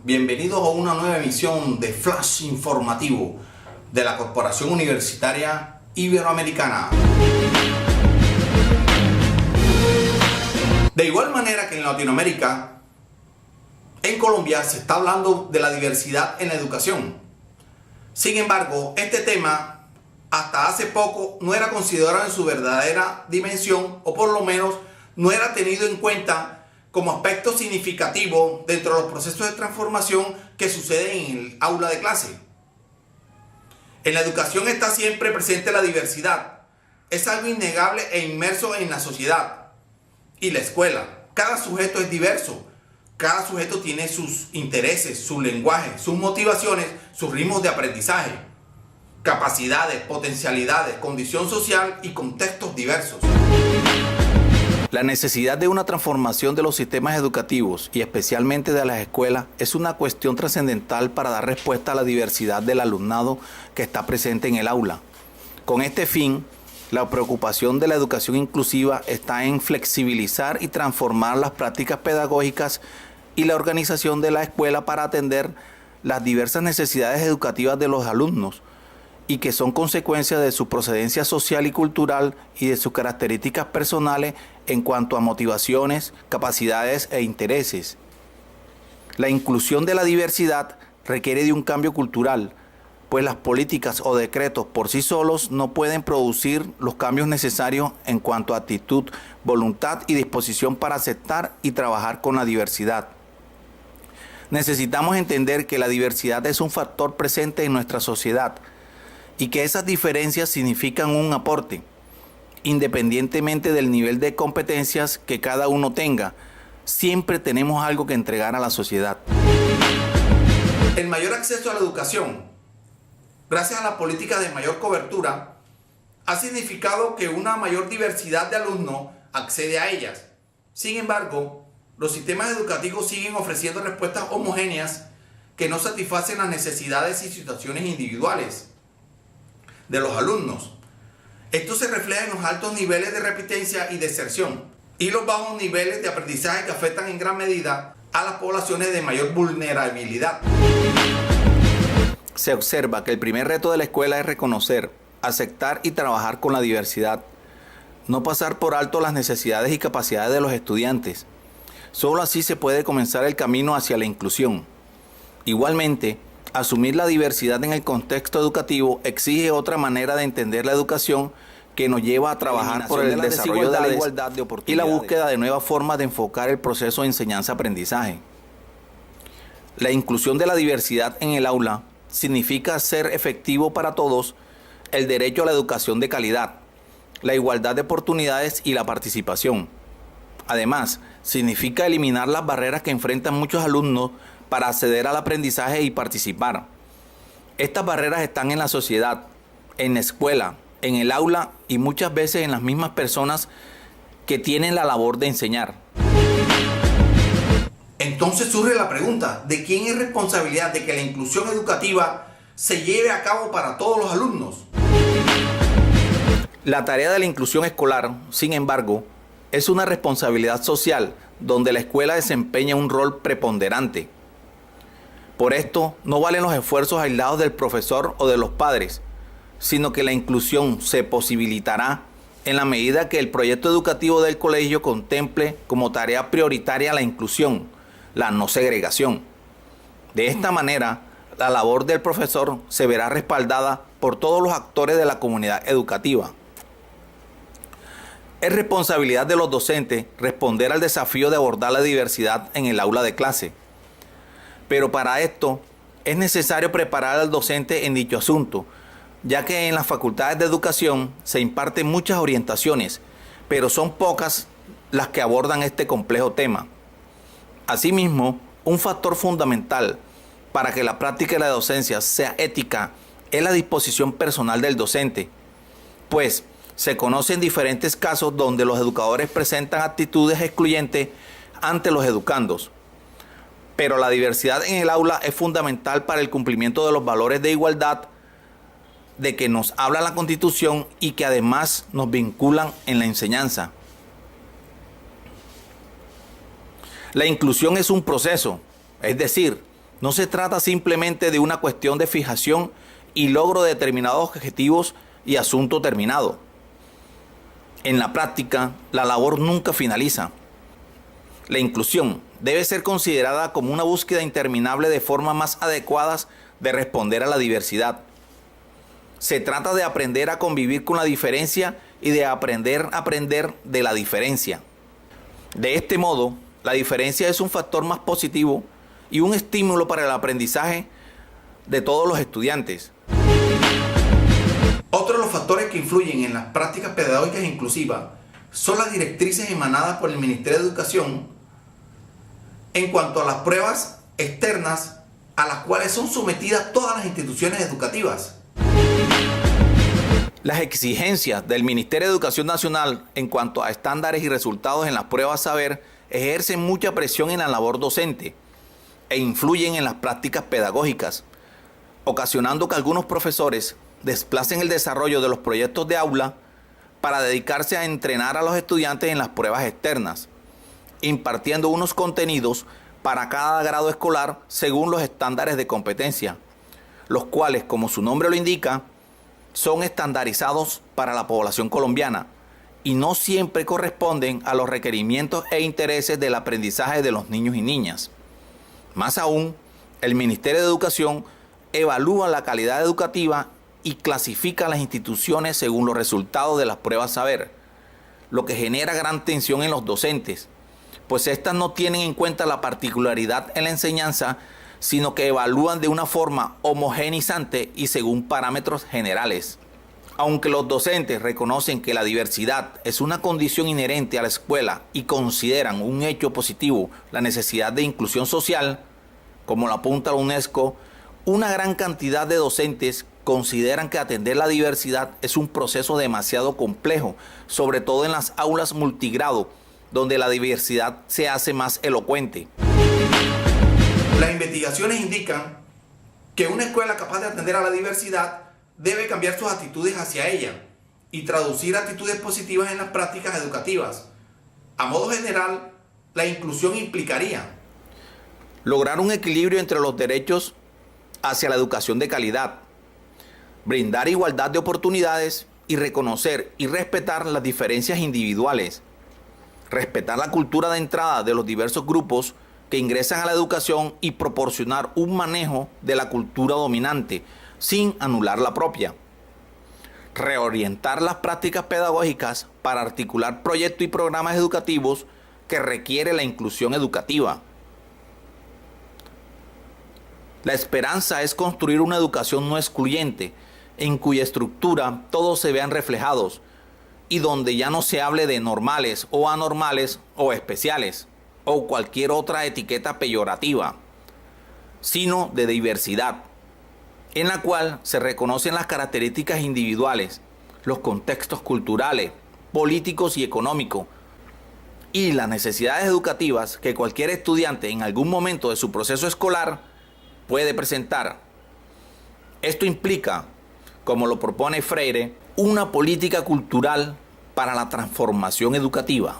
Bienvenidos a una nueva emisión de Flash Informativo de la Corporación Universitaria Iberoamericana. De igual manera que en Latinoamérica, en Colombia se está hablando de la diversidad en la educación. Sin embargo, este tema hasta hace poco no era considerado en su verdadera dimensión, o por lo menos no era tenido en cuenta como aspecto significativo dentro de los procesos de transformación que suceden en el aula de clase. En la educación está siempre presente la diversidad. Es algo innegable e inmerso en la sociedad y la escuela. Cada sujeto es diverso. Cada sujeto tiene sus intereses, su lenguaje, sus motivaciones, sus ritmos de aprendizaje, capacidades, potencialidades, condición social y contextos diversos. La necesidad de una transformación de los sistemas educativos y especialmente de las escuelas es una cuestión trascendental para dar respuesta a la diversidad del alumnado que está presente en el aula. Con este fin, la preocupación de la educación inclusiva está en flexibilizar y transformar las prácticas pedagógicas y la organización de la escuela para atender las diversas necesidades educativas de los alumnos y que son consecuencia de su procedencia social y cultural y de sus características personales en cuanto a motivaciones, capacidades e intereses. La inclusión de la diversidad requiere de un cambio cultural, pues las políticas o decretos por sí solos no pueden producir los cambios necesarios en cuanto a actitud, voluntad y disposición para aceptar y trabajar con la diversidad. Necesitamos entender que la diversidad es un factor presente en nuestra sociedad y que esas diferencias significan un aporte, independientemente del nivel de competencias que cada uno tenga. Siempre tenemos algo que entregar a la sociedad. El mayor acceso a la educación, gracias a la política de mayor cobertura, ha significado que una mayor diversidad de alumnos accede a ellas. Sin embargo, los sistemas educativos siguen ofreciendo respuestas homogéneas que no satisfacen las necesidades y situaciones individuales de los alumnos. Esto se refleja en los altos niveles de repitencia y deserción y los bajos niveles de aprendizaje que afectan en gran medida a las poblaciones de mayor vulnerabilidad. Se observa que el primer reto de la escuela es reconocer, aceptar y trabajar con la diversidad. No pasar por alto las necesidades y capacidades de los estudiantes. Solo así se puede comenzar el camino hacia la inclusión. Igualmente, asumir la diversidad en el contexto educativo exige otra manera de entender la educación que nos lleva a trabajar por el desarrollo de la igualdad de oportunidades y la búsqueda de nuevas formas de enfocar el proceso de enseñanza-aprendizaje. La inclusión de la diversidad en el aula significa hacer efectivo para todos el derecho a la educación de calidad, la igualdad de oportunidades y la participación. Además, significa eliminar las barreras que enfrentan muchos alumnos para acceder al aprendizaje y participar. Estas barreras están en la sociedad, en la escuela, en el aula y muchas veces en las mismas personas que tienen la labor de enseñar. Entonces surge la pregunta, ¿de quién es responsabilidad de que la inclusión educativa se lleve a cabo para todos los alumnos? La tarea de la inclusión escolar, sin embargo, es una responsabilidad social donde la escuela desempeña un rol preponderante. Por esto, no valen los esfuerzos aislados del profesor o de los padres, sino que la inclusión se posibilitará en la medida que el proyecto educativo del colegio contemple como tarea prioritaria la inclusión, la no segregación. De esta manera, la labor del profesor se verá respaldada por todos los actores de la comunidad educativa. Es responsabilidad de los docentes responder al desafío de abordar la diversidad en el aula de clase. Pero para esto es necesario preparar al docente en dicho asunto, ya que en las facultades de educación se imparten muchas orientaciones, pero son pocas las que abordan este complejo tema. Asimismo, un factor fundamental para que la práctica de la docencia sea ética es la disposición personal del docente, pues se conocen diferentes casos donde los educadores presentan actitudes excluyentes ante los educandos. Pero la diversidad en el aula es fundamental para el cumplimiento de los valores de igualdad de que nos habla la Constitución y que además nos vinculan en la enseñanza. La inclusión es un proceso, es decir, No se trata simplemente de una cuestión de fijación y logro de determinados objetivos y asunto terminado. En la práctica, la labor nunca finaliza. La inclusión debe ser considerada como una búsqueda interminable de formas más adecuadas de responder a la diversidad. Se trata de aprender a convivir con la diferencia y de aprender a aprender de la diferencia. De este modo, la diferencia es un factor más positivo y un estímulo para el aprendizaje de todos los estudiantes. Otro de los factores que influyen en las prácticas pedagógicas inclusivas son las directrices emanadas por el Ministerio de Educación en cuanto a las pruebas externas a las cuales son sometidas todas las instituciones educativas. Las exigencias del Ministerio de Educación Nacional en cuanto a estándares y resultados en las pruebas saber ejercen mucha presión en la labor docente e influyen en las prácticas pedagógicas, ocasionando que algunos profesores desplacen el desarrollo de los proyectos de aula para dedicarse a entrenar a los estudiantes en las pruebas externas, impartiendo unos contenidos para cada grado escolar según los estándares de competencia, los cuales, como su nombre lo indica, son estandarizados para la población colombiana y no siempre corresponden a los requerimientos e intereses del aprendizaje de los niños y niñas. Más aún, el Ministerio de Educación evalúa la calidad educativa y clasifica las instituciones según los resultados de las pruebas saber, lo que genera gran tensión en los docentes, pues éstas no tienen en cuenta la particularidad en la enseñanza, sino que evalúan de una forma homogeneizante y según parámetros generales. Aunque los docentes reconocen que la diversidad es una condición inherente a la escuela y consideran un hecho positivo la necesidad de inclusión social, como lo apunta la UNESCO, una gran cantidad de docentes consideran que atender la diversidad es un proceso demasiado complejo, sobre todo en las aulas multigrado, donde la diversidad se hace más elocuente. Las investigaciones indican que una escuela capaz de atender a la diversidad debe cambiar sus actitudes hacia ella y traducir actitudes positivas en las prácticas educativas. A modo general, la inclusión implicaría lograr un equilibrio entre los derechos hacia la educación de calidad, brindar igualdad de oportunidades y reconocer y respetar las diferencias individuales, respetar la cultura de entrada de los diversos grupos que ingresan a la educación y proporcionar un manejo de la cultura dominante sin anular la propia. Reorientar las prácticas pedagógicas para articular proyectos y programas educativos que requiere la inclusión educativa. La esperanza es construir una educación no excluyente, en cuya estructura todos se vean reflejados y donde ya no se hable de normales o anormales o especiales o cualquier otra etiqueta peyorativa, sino de diversidad, en la cual se reconocen las características individuales, los contextos culturales, políticos y económicos, y las necesidades educativas que cualquier estudiante en algún momento de su proceso escolar puede presentar. Esto implica, como lo propone Freire, una política cultural para la transformación educativa.